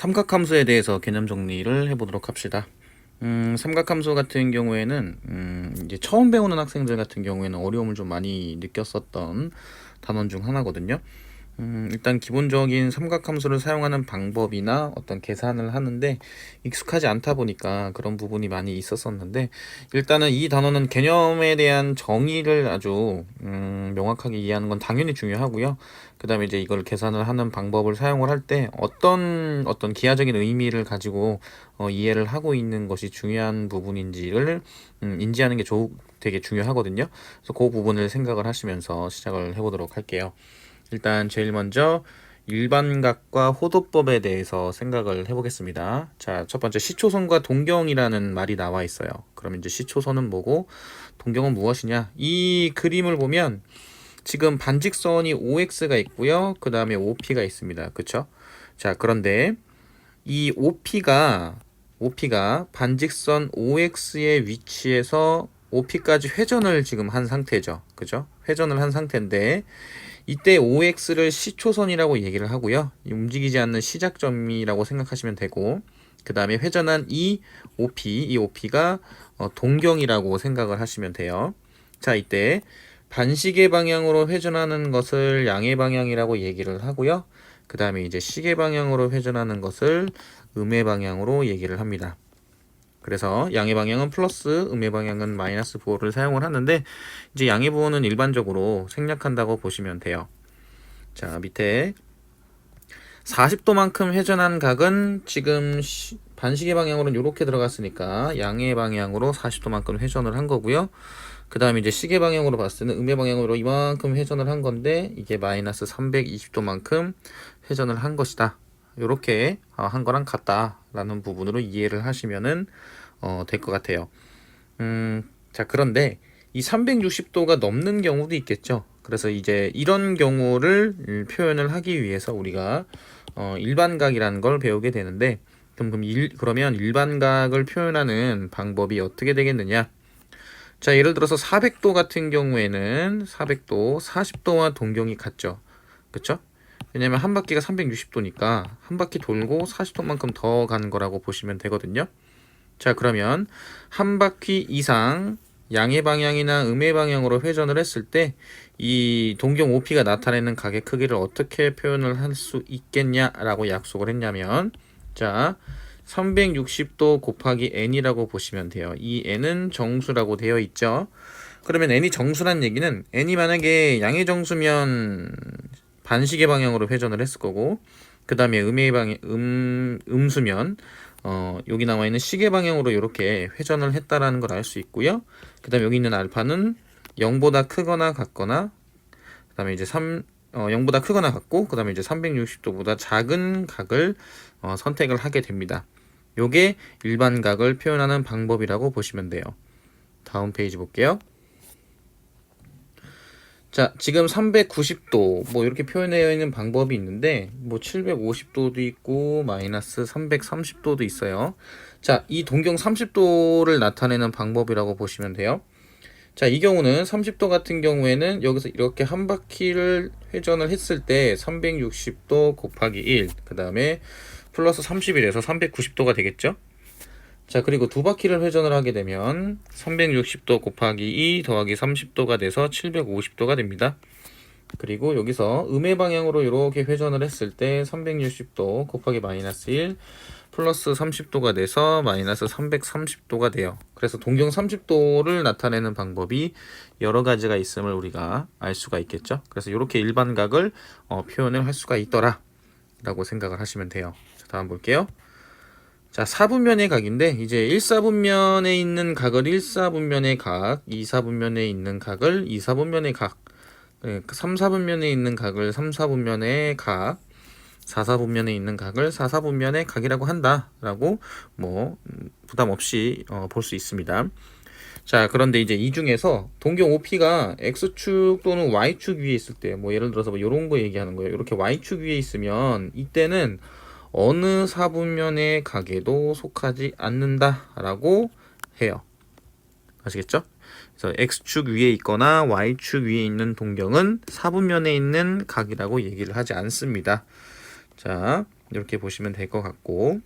삼각함수에 대해서 개념 정리를 해보도록 합시다. 삼각함수 같은 경우에는 이제 처음 배우는 학생들 같은 경우에는 어려움을 좀 많이 느꼈었던 단원 중 하나거든요. 일단 기본적인 삼각함수를 사용하는 방법이나 어떤 계산을 하는데 익숙하지 않다 보니까 그런 부분이 많이 있었었는데, 일단은 이 단어는 개념에 대한 정의를 아주 명확하게 이해하는 건 당연히 중요하고요. 그 다음에 이제 이걸 계산을 하는 방법을 사용을 할 때 어떤 기하적인 의미를 가지고 이해를 하고 있는 것이 중요한 부분인지를 인지하는 게 되게 중요하거든요. 그래서 그 부분을 생각을 하시면서 시작을 해보도록 할게요. 일단 제일 먼저 일반각과 호도법에 대해서 생각을 해보겠습니다. 자, 첫 번째 시초선과 동경이라는 말이 나와 있어요. 그럼 이제 시초선은 뭐고 동경은 무엇이냐? 이 그림을 보면 지금 반직선이 OX가 있고요. 그 다음에 OP가 있습니다. 그쵸? 자, 그런데 이 OP가 반직선 OX의 위치에서 OP까지 회전을 지금 한 상태죠. 그죠? 회전을 한 상태인데 이때 OX를 시초선이라고 얘기를 하고요. 움직이지 않는 시작점이라고 생각하시면 되고, 그 다음에 회전한 이 OP가 동경이라고 생각을 하시면 돼요. 자, 이때 반시계 방향으로 회전하는 것을 양의 방향이라고 얘기를 하고요. 그 다음에 이제 시계 방향으로 회전하는 것을 음의 방향으로 얘기를 합니다. 그래서 양의 방향은 플러스, 음의 방향은 마이너스 부호를 사용을 하는데, 이제 양의 부호는 일반적으로 생략한다고 보시면 돼요. 자, 밑에 40도만큼 회전한 각은 지금 반시계 방향으로는 이렇게 들어갔으니까 양의 방향으로 40도만큼 회전을 한 거고요. 그 다음에 이제 시계 방향으로 봤을 때는 음의 방향으로 이만큼 회전을 한 건데, 이게 마이너스 320도만큼 회전을 한 것이다. 이렇게 한 거랑 같다라는 부분으로 이해를 하시면은 될 것 같아요. 자, 그런데 이 360도가 넘는 경우도 있겠죠. 그래서 이제 이런 경우를 표현을 하기 위해서 우리가 일반각이라는 걸 배우게 되는데, 그러면 일반각을 표현하는 방법이 어떻게 되겠느냐? 자, 예를 들어서 400도 같은 경우에는 400도, 40도와 동경이 같죠. 그쵸? 왜냐면 한 바퀴가 360도니까 한 바퀴 돌고 40도만큼 더 가는 거라고 보시면 되거든요. 자, 그러면 한 바퀴 이상 양의 방향이나 음의 방향으로 회전을 했을 때 이 동경 OP가 나타내는 각의 크기를 어떻게 표현을 할 수 있겠냐라고 약속을 했냐면, 자, 360도 곱하기 n이라고 보시면 돼요. 이 n은 정수라고 되어 있죠. 그러면 n이 정수란 얘기는 n이 만약에 양의 정수면 반시계 방향으로 회전을 했을 거고, 그 다음에 음수면 여기 나와 있는 시계 방향으로 이렇게 회전을 했다라는 걸 알 수 있고요. 그 다음에 여기 있는 알파는 0보다 크거나 같거나, 그 다음에 이제 0보다 크거나 같고, 그 다음에 이제 360도보다 작은 각을 선택을 하게 됩니다. 요게 일반각을 표현하는 방법이라고 보시면 돼요. 다음 페이지 볼게요. 자, 지금 390도 뭐 이렇게 표현되어 있는 방법이 있는데, 뭐 750도도 있고 마이너스 330도도 있어요. 자, 이 동경 30도를 나타내는 방법이라고 보시면 돼요. 자, 이 경우는 30도 같은 경우에는 여기서 이렇게 한 바퀴를 회전을 했을 때 360도 곱하기 1, 그 다음에 플러스 31에서 390도가 되겠죠. 자, 그리고 두 바퀴를 회전을 하게 되면 360도 곱하기 2 더하기 30도가 돼서 750도가 됩니다. 그리고 여기서 음의 방향으로 이렇게 회전을 했을 때 360도 곱하기 마이너스 1 플러스 30도가 돼서 마이너스 330도가 돼요. 그래서 동경 30도를 나타내는 방법이 여러 가지가 있음을 우리가 알 수가 있겠죠. 그래서 이렇게 일반각을 표현을 할 수가 있더라 라고 생각을 하시면 돼요. 자, 다음 볼게요. 자, 4분면의 각인데, 이제 1사분면에 있는 각을 1사분면의 각, 2사분면에 있는 각을 2사분면의 각, 3사분면에 있는 각을 3사분면의 각, 4사분면에 있는 각을 4사분면의 각이라고 한다라고 뭐 부담 없이 볼 수 있습니다. 자, 그런데 이제 이 중에서 동경 OP가 X축 또는 Y축 위에 있을 때, 뭐 예를 들어서 뭐 이런 거 얘기하는 거예요. 이렇게 Y축 위에 있으면 이때는 어느 사분면의 각에도 속하지 않는다라고 해요. 아시겠죠? 그래서 X축 위에 있거나 Y축 위에 있는 동경은 사분면에 있는 각이라고 얘기를 하지 않습니다. 자, 이렇게 보시면 될 것 같고,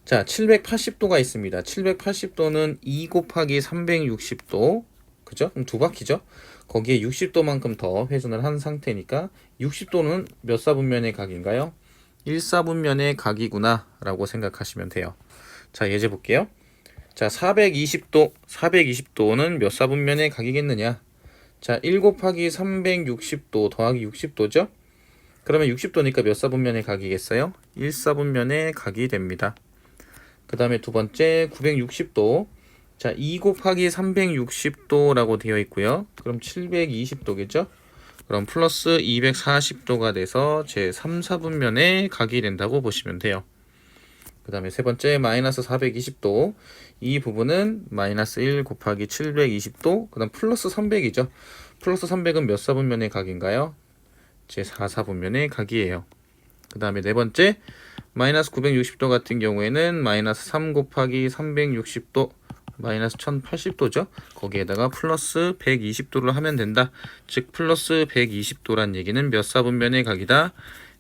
자, 780도가 있습니다. 780도는 2 곱하기 360도, 그죠? 그럼 두 바퀴죠? 거기에 60도만큼 더 회전을 한 상태니까 60도는 몇 사분면의 각인가요? 1사분면의 각이구나 라고 생각하시면 돼요. 자, 예제 볼게요. 자, 420도는 몇 사분면의 각이겠느냐? 자, 1 곱하기 360도 더하기 60도죠? 그러면 60도니까 몇 사분면의 각이겠어요? 1사분면의 각이 됩니다. 그 다음에 두 번째 960도. 자, 2 곱하기 360도라고 되어 있고요. 그럼 720도겠죠? 그럼 플러스 240도가 돼서 제 3, 4분면의 각이 된다고 보시면 돼요. 그 다음에 세 번째 마이너스 420도. 이 부분은 마이너스 1 곱하기 720도. 그 다음 플러스 300이죠. 플러스 300은 몇 사분면의 각인가요? 제 4, 4분면의 각이에요. 그 다음에 네 번째 마이너스 960도 같은 경우에는 마이너스 3 곱하기 360도 마이너스 1080도죠. 거기에다가 플러스 120도를 하면 된다. 즉 플러스 120도란 얘기는 몇 사분면의 각이다?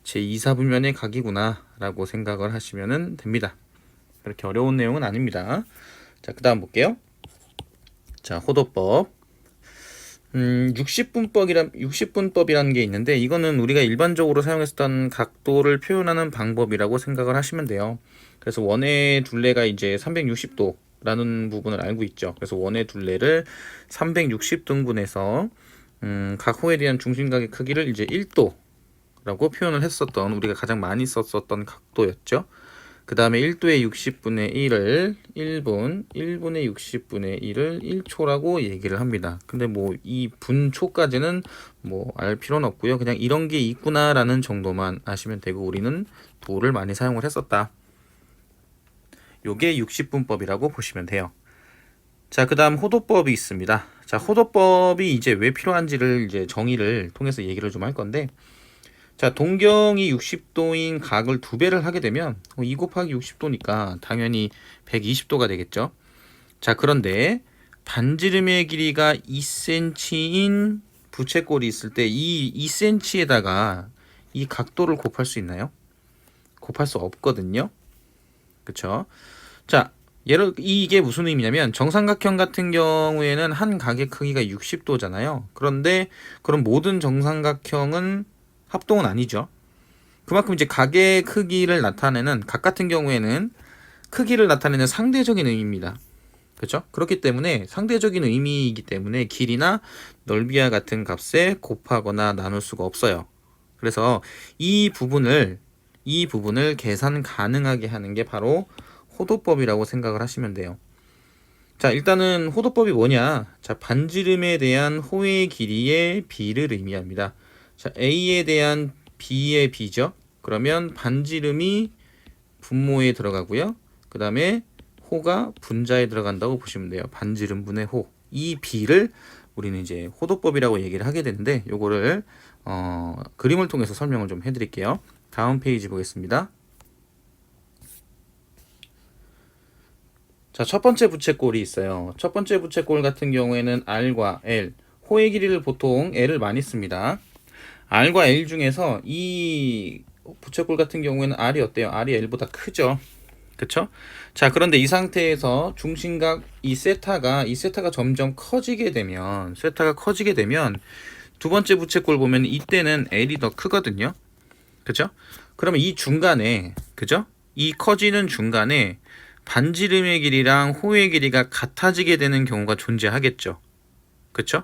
제 2사분면의 각이구나 라고 생각을 하시면 됩니다. 그렇게 어려운 내용은 아닙니다. 자, 그 다음 볼게요. 자, 호도법. 60분법이라는 게 있는데, 이거는 우리가 일반적으로 사용했던 각도를 표현하는 방법이라고 생각을 하시면 돼요. 그래서 원의 둘레가 이제 360도라는 부분을 알고 있죠. 그래서 원의 둘레를 360등분해서 각 호에 대한 중심각의 크기를 이제 1도라고 표현을 했었던, 우리가 가장 많이 썼었던 각도였죠. 그 다음에 1도의 60분의 1을 1분, 1분의 60분의 1을 1초라고 얘기를 합니다. 근데 뭐 이 분초까지는 뭐 알 필요는 없고요. 그냥 이런 게 있구나라는 정도만 아시면 되고, 우리는 도를 많이 사용을 했었다. 요게 60분법이라고 보시면 돼요. 자, 그 다음 호도법이 있습니다. 자, 호도법이 이제 왜 필요한지를 이제 정의를 통해서 얘기를 좀 할 건데, 자, 동경이 60도인 각을 2배를 하게 되면 2 곱하기 60도니까 당연히 120도가 되겠죠. 자, 그런데 반지름의 길이가 2cm인 부채꼴이 있을 때 이 2cm에다가 이 각도를 곱할 수 있나요? 곱할 수 없거든요. 그쵸? 자, 이게 무슨 의미냐면, 정삼각형 같은 경우에는 한 각의 크기가 60도잖아요. 그런데 그럼 모든 정삼각형은 합동은 아니죠. 그만큼 이제 각의 크기를 나타내는, 각 같은 경우에는 크기를 나타내는 상대적인 의미입니다. 그렇죠? 그렇기 때문에 상대적인 의미이기 때문에 길이나 넓이와 같은 값에 곱하거나 나눌 수가 없어요. 그래서 이 부분을 계산 가능하게 하는 게 바로 호도법이라고 생각을 하시면 돼요. 자, 일단은 호도법이 뭐냐? 자, 반지름에 대한 호의 길이의 비를 의미합니다. 자, A에 대한 B의 B죠. 그러면 반지름이 분모에 들어가고요. 그 다음에 호가 분자에 들어간다고 보시면 돼요. 반지름분의 호. 이 B를 우리는 이제 호도법이라고 얘기를 하게 되는데, 요거를 그림을 통해서 설명을 좀 해드릴게요. 다음 페이지 보겠습니다. 자, 첫 번째 부채꼴이 있어요. 첫 번째 부채꼴 같은 경우에는 R과 L, 호의 길이를 보통 L을 많이 씁니다. R과 L 중에서 이 부채꼴 같은 경우에는 R이 어때요? R이 L보다 크죠. 그쵸? 자, 그런데 이 상태에서 중심각 이 세타가 점점 커지게 되면, 두 번째 부채꼴 보면 이때는 L이 더 크거든요. 그쵸? 그러면 이 중간에, 그죠? 이 커지는 중간에 반지름의 길이랑 호의 길이가 같아지게 되는 경우가 존재하겠죠. 그쵸?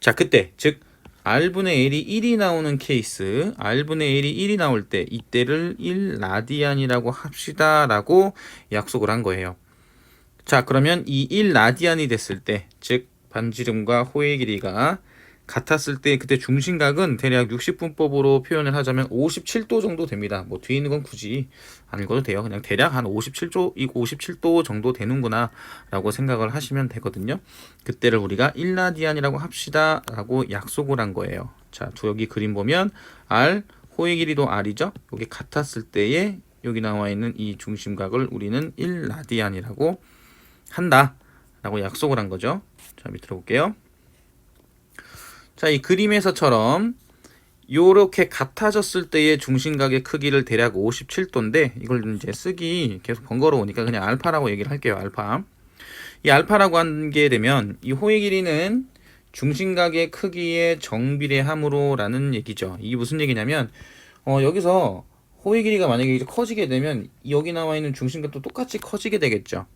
자, 그때 즉 R분의 L이 1이 나오는 케이스, R분의 L이 1이 나올 때 이때를 1라디안이라고 합시다 라고 약속을 한 거예요. 자, 그러면 이 1라디안이 됐을 때, 즉 반지름과 호의 길이가 같았을 때 그때 중심각은 대략 60분법으로 표현을 하자면 57도 정도 됩니다. 뭐 뒤에 있는 건 굳이 안 읽어도 돼요. 그냥 대략 한 57도 정도 되는구나 라고 생각을 하시면 되거든요. 그때를 우리가 1라디안이라고 합시다 라고 약속을 한 거예요. 자, 여기 그림 보면 R, 호의 길이도 R이죠. 여기 같았을 때에 여기 나와 있는 이 중심각을 우리는 1라디안이라고 한다 라고 약속을 한 거죠. 자, 밑으로 볼게요. 자, 이 그림에서처럼 요렇게 같아졌을 때의 중심각의 크기를 대략 57도인데 이걸 이제 쓰기 계속 번거로우니까 그냥 알파라고 얘기를 할게요. 알파. 이 알파라고 하게 되면 이 호의 길이는 중심각의 크기의 정비례함으로 라는 얘기죠. 이게 무슨 얘기냐면 여기서 호의 길이가 만약에 이제 커지게 되면 여기 나와 있는 중심각도 똑같이 커지게 되겠죠.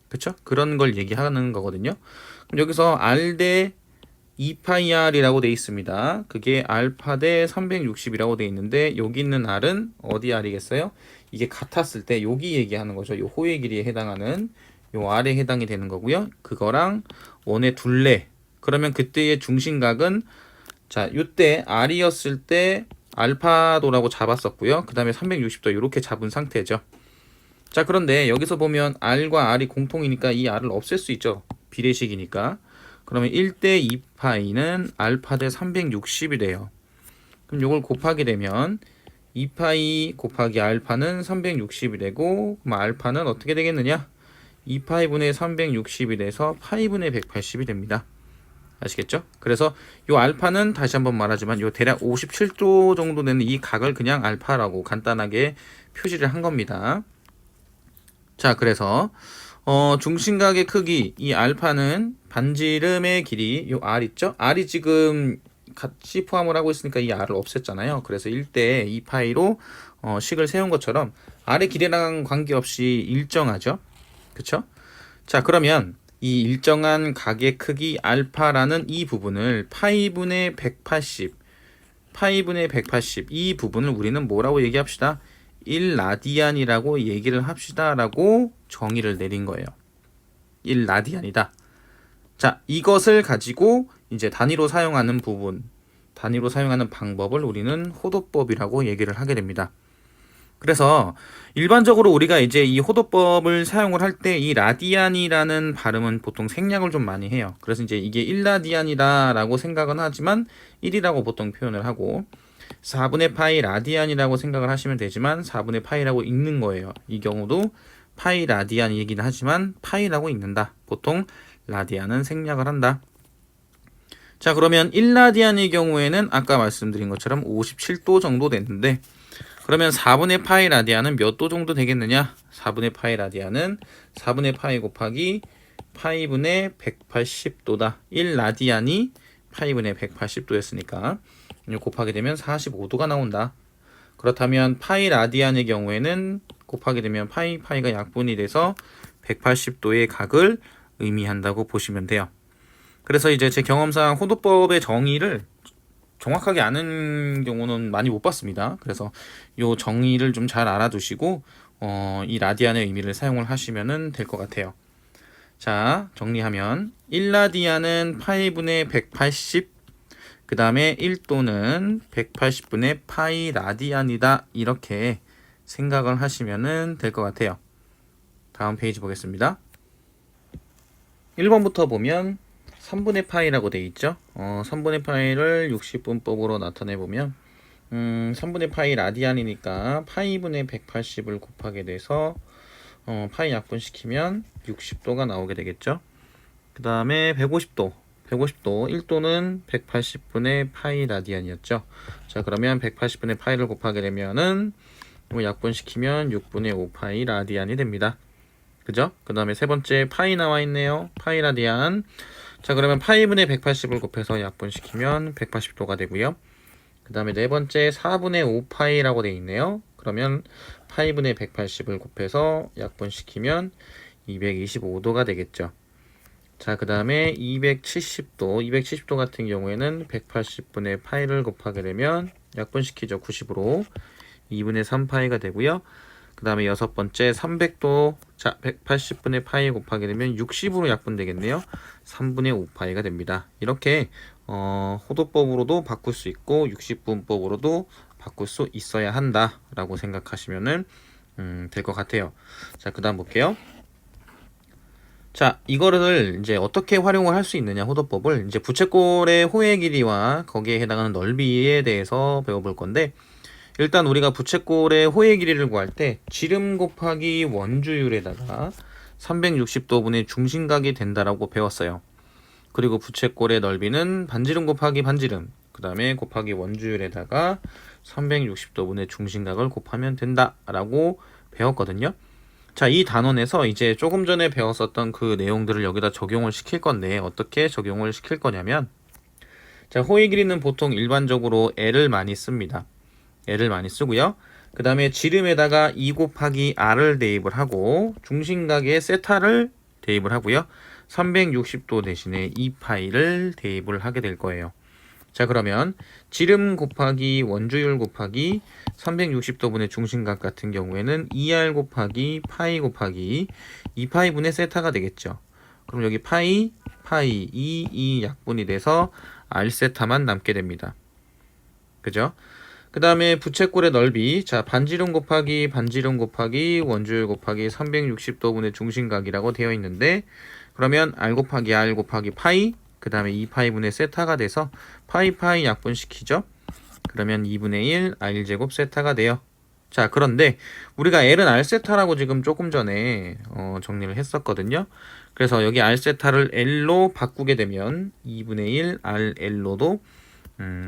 그쵸? 그런 걸 얘기하는 거거든요. 그럼 여기서 R 대 2파이R이라고 되어 있습니다. 그게 알파 대 360이라고 되어 있는데 여기 있는 R은 어디 R이겠어요? 이게 같았을 때 여기 얘기하는 거죠. 요 호의 길이에 해당하는 요 R에 해당이 되는 거고요. 그거랑 원의 둘레. 그러면 그때의 중심각은 자, 요때 R이었을 때 알파도라고 잡았었고요. 그 다음에 360도 이렇게 잡은 상태죠. 자, 그런데 여기서 보면 R과 R이 공통이니까 이 R을 없앨 수 있죠. 비례식이니까. 그러면 1대 2파이는 알파 대 360이 돼요. 그럼 이걸 곱하게 되면 2파이 곱하기 알파는 360이 되고 그럼 알파는 어떻게 되겠느냐? 2파이분의 360이 돼서 파이분의 180이 됩니다. 아시겠죠? 그래서 요 알파는 다시 한번 말하지만 요 대략 57도 정도 되는 이 각을 그냥 알파라고 간단하게 표시를 한 겁니다. 자, 그래서 중심각의 크기 이 알파는 반지름의 길이 요 R 있죠? R이 지금 같이 포함을 하고 있으니까 이 R을 없앴잖아요. 그래서 1대 2파이로 식을 세운 것처럼 R의 길이랑 관계없이 일정하죠. 그쵸? 자, 그러면 이 일정한 각의 크기 알파라는 이 부분을 파이분의 180 이 부분을 우리는 뭐라고 얘기합시다? 1라디안이라고 얘기를 합시다 라고 정의를 내린 거예요. 1라디안이다. 자, 이것을 가지고 이제 단위로 사용하는 부분, 단위로 사용하는 방법을 우리는 호도법이라고 얘기를 하게 됩니다. 그래서 일반적으로 우리가 이제 이 호도법을 사용을 할 때 이 라디안이라는 발음은 보통 생략을 좀 많이 해요. 그래서 이제 이게 1라디안이다라고 생각은 하지만 1이라고 보통 표현을 하고 4분의 파이 라디안이라고 생각을 하시면 되지만 4분의 파이라고 읽는 거예요. 이 경우도 파이 라디안이긴 하지만 파이라고 읽는다. 보통 라디안은 생략을 한다. 자, 그러면 1라디안의 경우에는 아까 말씀드린 것처럼 57도 정도 됐는데 그러면 4분의 파이 라디안은 몇 도 정도 되겠느냐? 4분의 파이 라디안은 4분의 파이 곱하기 파이분의 180도다. 1라디안이 파이분의 180도였으니까 곱하게 되면 45도가 나온다. 그렇다면 파이 라디안의 경우에는 곱하게 되면 파이가 약분이 돼서 180도의 각을 의미한다고 보시면 돼요. 그래서 이제 제 경험상 호도법의 정의를 정확하게 아는 경우는 많이 못 봤습니다. 그래서 이 정의를 좀 잘 알아두시고 이 라디안의 의미를 사용을 하시면 될 것 같아요. 자, 정리하면 1라디안은 파이분의 180, 그 다음에 1도는 180분의 파이 라디안이다. 이렇게 생각을 하시면 될 것 같아요. 다음 페이지 보겠습니다. 1번부터 보면 3분의 파이라고 되어 있죠. 3분의 파이를 60분법으로 나타내 보면 3분의 파이 라디안이니까 파이분의 180을 곱하게 돼서 파이 약분시키면 60도가 나오게 되겠죠. 그 다음에 150도 1도는 180분의 파이 라디안이었죠. 자, 그러면 180분의 파이를 곱하게 되면은 약분시키면 6분의 5 파이 라디안이 됩니다. 그죠? 그 다음에 세 번째 파이 나와 있네요. 파이 라디안. 자, 그러면 파이분의 180을 곱해서 약분시키면 180도가 되고요. 그 다음에 네 번째 4분의 5 파이라고 되어 있네요. 그러면 파이분의 180을 곱해서 약분시키면 225도가 되겠죠. 자, 그 다음에 270도 같은 경우에는 180분의 파이를 곱하게 되면 약분시키죠. 90으로 2분의 3 파이가 되고요. 그 다음에 여섯 번째 300도. 자, 180분의 파이 곱하게 되면 60으로 약분되겠네요. 3분의 5 파이가 됩니다. 이렇게 호도법으로도 바꿀 수 있고 60분법으로도 바꿀 수 있어야 한다 라고 생각하시면 될 것 같아요. 자, 그 다음 볼게요. 자, 이거를 이제 어떻게 활용을 할 수 있느냐, 호도법을. 이제 부채꼴의 호의 길이와 거기에 해당하는 넓이에 대해서 배워볼 건데, 일단 우리가 부채꼴의 호의 길이를 구할 때 지름 곱하기 원주율에다가 360도분의 중심각이 된다라고 배웠어요. 그리고 부채꼴의 넓이는 반지름 곱하기 반지름, 그 다음에 곱하기 원주율에다가 360도분의 중심각을 곱하면 된다라고 배웠거든요. 자, 이 단원에서 이제 조금 전에 배웠었던 그 내용들을 여기다 적용을 시킬 건데 어떻게 적용을 시킬 거냐면, 자, 호의 길이는 보통 일반적으로 L을 많이 씁니다. L을 많이 쓰고요. 그 다음에 지름에다가 2 곱하기 R을 대입을 하고 중심각에 세타를 대입을 하고요. 360도 대신에 2파이를 대입을 하게 될 거예요. 자, 그러면 지름 곱하기 원주율 곱하기 360도분의 중심각 같은 경우에는 2r 곱하기 파이 곱하기 2파이분의 세타가 되겠죠. 그럼 여기 파이, 이 약분이 돼서 r 세타만 남게 됩니다. 그죠? 그 다음에 부채꼴의 넓이, 자, 반지름 곱하기 원주율 곱하기 360도분의 중심각이라고 되어 있는데, 그러면 r 곱하기 파이, 그 다음에 2파이분의 세타가 돼서 파이 약분시키죠. 그러면 2분의 1 r제곱 세타가 돼요. 자, 그런데 우리가 L은 r세타라고 지금 조금 전에 정리를 했었거든요. 그래서 여기 r세타를 L로 바꾸게 되면 2분의 1 rL로도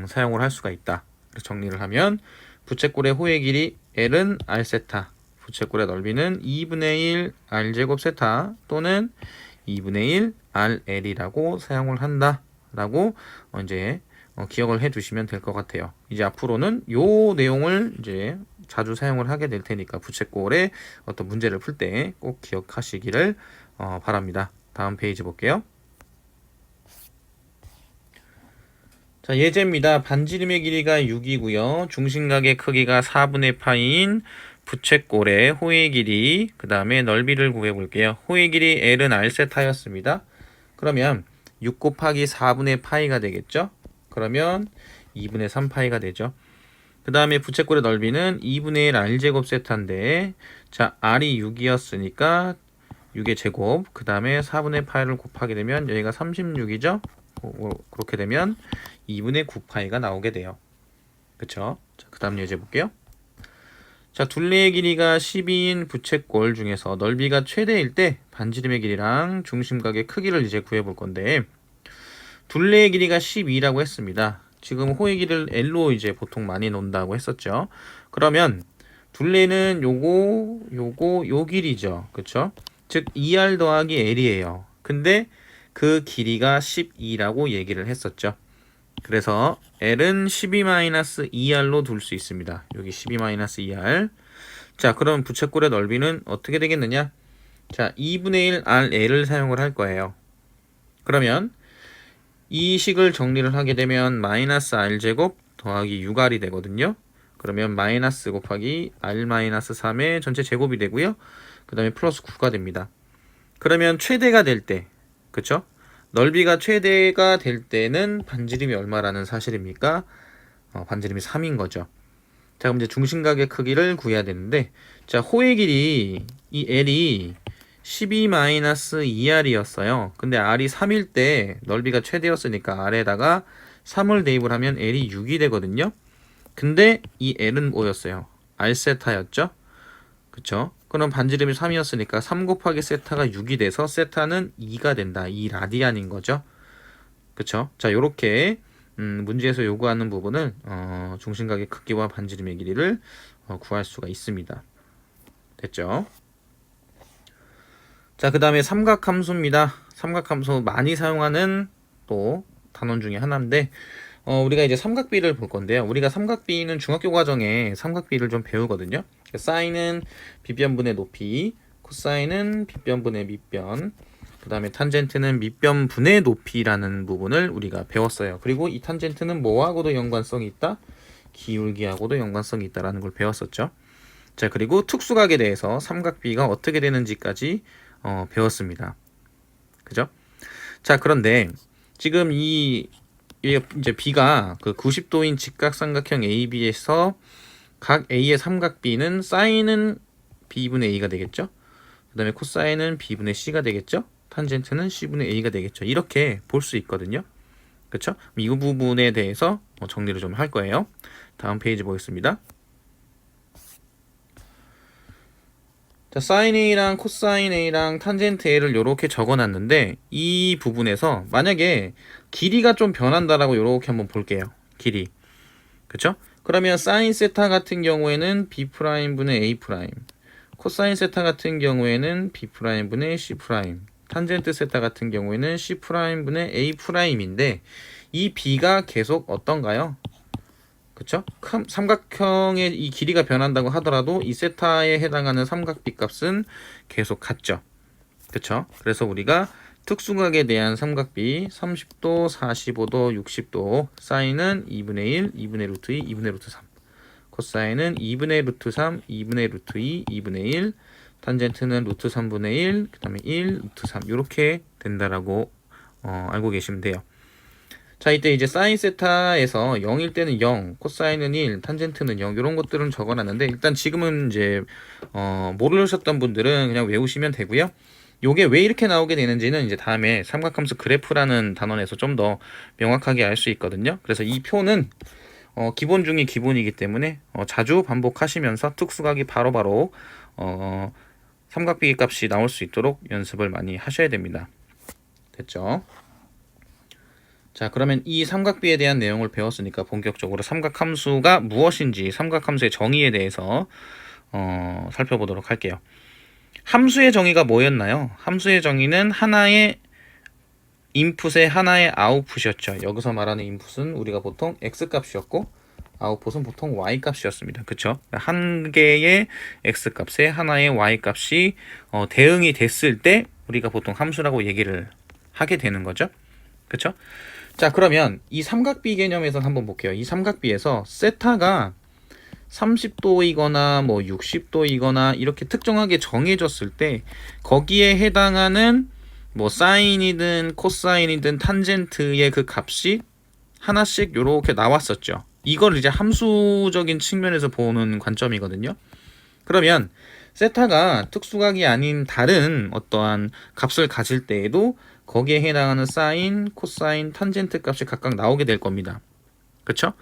사용을 할 수가 있다. 정리를 하면 부채꼴의 호의 길이 L은 r세타, 부채꼴의 넓이는 2분의 1 r제곱 세타 또는 2분의 1 rL이라고 사용을 한다라고 이제 기억을 해두시면 될 것 같아요. 이제 앞으로는 요 내용을 이제 자주 사용을 하게 될 테니까 부채꼴의 어떤 문제를 풀 때 꼭 기억하시기를 바랍니다. 다음 페이지 볼게요. 자, 예제입니다. 반지름의 길이가 6이고요. 중심각의 크기가 4분의 파이인 부채꼴의 호의 길이, 그 다음에 넓이를 구해 볼게요. 호의 길이 L은 r세타였습니다. 그러면 6 곱하기 4분의 파이가 되겠죠? 그러면 2분의 3파이가 되죠. 그 다음에 부채꼴의 넓이는 2분의 1 r제곱 세타인데, 자, r이 6이었으니까 6의 제곱, 그 다음에 4분의 파이를 곱하게 되면 여기가 36이죠? 그렇게 되면 2분의 9파이가 나오게 돼요. 그쵸? 자, 그 다음 예제 볼게요. 자, 둘레의 길이가 12인 부채꼴 중에서 넓이가 최대일 때 반지름의 길이랑 중심각의 크기를 이제 구해볼 건데, 둘레의 길이가 12라고 했습니다. 지금 호의 길이를 L로 이제 보통 많이 놓는다고 했었죠. 그러면 둘레는 요 길이죠. 그쵸? 즉 2R 더하기 L이에요. 근데 그 길이가 12라고 얘기를 했었죠. 그래서 L은 12-2R로 둘 수 있습니다. 여기 12-2R. 자, 그럼 부채꼴의 넓이는 어떻게 되겠느냐? 자, 2분의 1 RL을 사용을 할 거예요. 그러면 이 식을 정리를 하게 되면 마이너스 R제곱 더하기 6R이 되거든요. 그러면 마이너스 곱하기 R-3의 전체 제곱이 되고요. 그 다음에 플러스 9가 됩니다. 그러면 최대가 될 때, 그쵸? 넓이가 최대가 될 때는 반지름이 얼마라는 사실입니까? 반지름이 3인 거죠. 자, 그럼 이제 중심각의 크기를 구해야 되는데, 자, 호의 길이 이 L이 12-2R이었어요. 근데 R이 3일 때 넓이가 최대였으니까 R에다가 3을 대입을 하면 L이 6이 되거든요. 근데 이 L은 뭐였어요? R세타였죠? 그쵸? 그럼 반지름이 3이었으니까 3 곱하기 세타가 6이 돼서 세타는 2가 된다. 2 라디안인 거죠. 그쵸? 자, 요렇게 문제에서 요구하는 부분을 중심각의 크기와 반지름의 길이를 구할 수가 있습니다. 됐죠? 자, 그 다음에 삼각함수입니다. 삼각함수 많이 사용하는 또 단원 중에 하나인데, 우리가 이제 삼각비를 볼 건데요. 우리가 삼각비는 중학교 과정에 삼각비를 좀 배우거든요. 사인은 빗변분의 높이, 코사인은 빗변분의 밑변, 그 다음에 탄젠트는 밑변분의 높이라는 부분을 우리가 배웠어요. 그리고 이 탄젠트는 뭐하고도 연관성이 있다? 기울기하고도 연관성이 있다라는 걸 배웠었죠. 자, 그리고 특수각에 대해서 삼각비가 어떻게 되는지까지 배웠습니다. 그죠? 자, 그런데 지금 이제 B가 그 90도인 직각삼각형 AB에서 각 A의 삼각비는 사인은 B분의 A가 되겠죠? 그 다음에 코사인은 B분의 C가 되겠죠? 탄젠트는 C분의 A가 되겠죠? 이렇게 볼 수 있거든요. 그쵸? 이 부분에 대해서 정리를 좀 할 거예요. 다음 페이지 보겠습니다. 자, 사인 A랑 코사인 A랑 탄젠트 A를 이렇게 적어놨는데 이 부분에서 만약에 길이가 좀 변한다라고 이렇게 한번 볼게요. 길이. 그쵸? 그러면 사인 세타 같은 경우에는 B 분의 A 프라임, 코사인 세타 같은 경우에는 B 분의 C 프라임, 탄젠트 세타 같은 경우에는 C 분의 A 프라임인데 이 B가 계속 어떤가요? 그쵸? 삼각형의 이 길이가 변한다고 하더라도 이 세타에 해당하는 삼각비 값은 계속 같죠. 그쵸? 그래서 우리가 특수각에 대한 삼각비 30도, 45도, 60도, 사인은 2분의 1, 2분의 루트 2, 2분의 루트 3, 코사인은 2분의 루트 3, 2분의 루트 2, 2분의 1, 탄젠트는 루트 3분의 1, 그 다음에 1, 루트 3 이렇게 된다라고 알고 계시면 돼요. 자, 이때 이제 사인 세타에서 0일 때는 0, 코사인은 1, 탄젠트는 0 이런 것들은 적어놨는데 일단 지금은 이제 모르셨던 분들은 그냥 외우시면 되고요. 요게 왜 이렇게 나오게 되는지는 이제 다음에 삼각함수 그래프라는 단원에서 좀 더 명확하게 알 수 있거든요. 그래서 이 표는 기본 중에 기본이기 때문에 자주 반복하시면서 특수각이 바로바로 삼각비 값이 나올 수 있도록 연습을 많이 하셔야 됩니다. 됐죠? 자, 그러면 이 삼각비에 대한 내용을 배웠으니까 본격적으로 삼각함수가 무엇인지 삼각함수의 정의에 대해서 살펴보도록 할게요. 함수의 정의가 뭐였나요? 함수의 정의는 하나의 인풋에 하나의 아웃풋이었죠. 여기서 말하는 인풋은 우리가 보통 x값이었고 아웃풋은 보통 y값이었습니다. 그쵸? 한 개의 x값에 하나의 y값이 대응이 됐을 때 우리가 보통 함수라고 얘기를 하게 되는 거죠. 그쵸? 자, 그러면 이 삼각비 개념에서 한번 볼게요. 이 삼각비에서 세타가 30도이거나 뭐 60도이거나 이렇게 특정하게 정해졌을 때 거기에 해당하는 뭐 사인이든 코사인이든 탄젠트의 그 값이 하나씩 요렇게 나왔었죠. 이걸 이제 함수적인 측면에서 보는 관점이거든요. 그러면 세타가 특수각이 아닌 다른 어떠한 값을 가질 때에도 거기에 해당하는 사인, 코사인, 탄젠트 값이 각각 나오게 될 겁니다. 그쵸?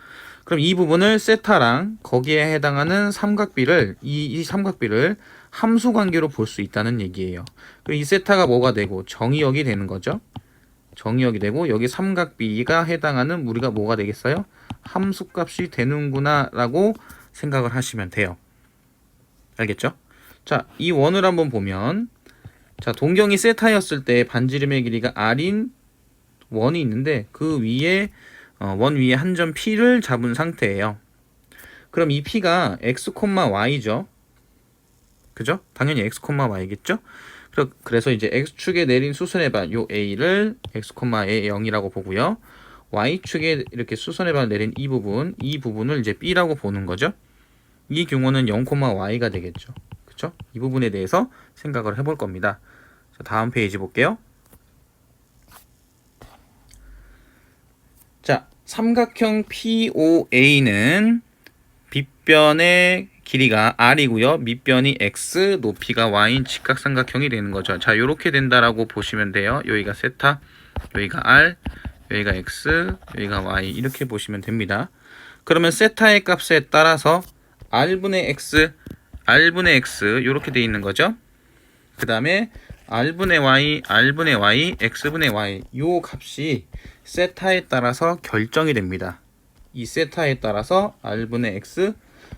그럼 이 부분을 세타랑 거기에 해당하는 삼각비를 이 삼각비를 함수 관계로 볼 수 있다는 얘기예요. 그럼 이 세타가 뭐가 되고 정의역이 되는 거죠. 정의역이 되고 여기 삼각비가 해당하는 우리가 뭐가 되겠어요? 함수값이 되는구나 라고 생각을 하시면 돼요. 알겠죠? 자, 이 원을 한번 보면 자, 동경이 세타였을 때 반지름의 길이가 r인 원이 있는데 그 위에 원 위에 한 점 P를 잡은 상태예요. 그럼 이 P가 x, y죠. 그죠? 당연히 x, y겠죠? 그래서 이제 x축에 내린 수선의 반, 요 a를 x, a 0이라고 보고요. y축에 이렇게 수선의 반을 내린 이 부분을 이제 b라고 보는 거죠. 이 경우는 0, y가 되겠죠. 그쵸? 이 부분에 대해서 생각을 해볼 겁니다. 자, 다음 페이지 볼게요. 자, 삼각형 POA는 빗변의 길이가 r이고요. 밑변이 x, 높이가 y인 직각삼각형이 되는 거죠. 자, 요렇게 된다라고 보시면 돼요. 여기가 세타, 여기가 r, 여기가 x, 여기가 y 이렇게 보시면 됩니다. 그러면 세타의 값에 따라서 r분의 x 요렇게 돼 있는 거죠. 그 다음에 r분의 y, x분의 y 요 값이 세타에 따라서 결정이 됩니다. 이 세타에 따라서 r분의 x,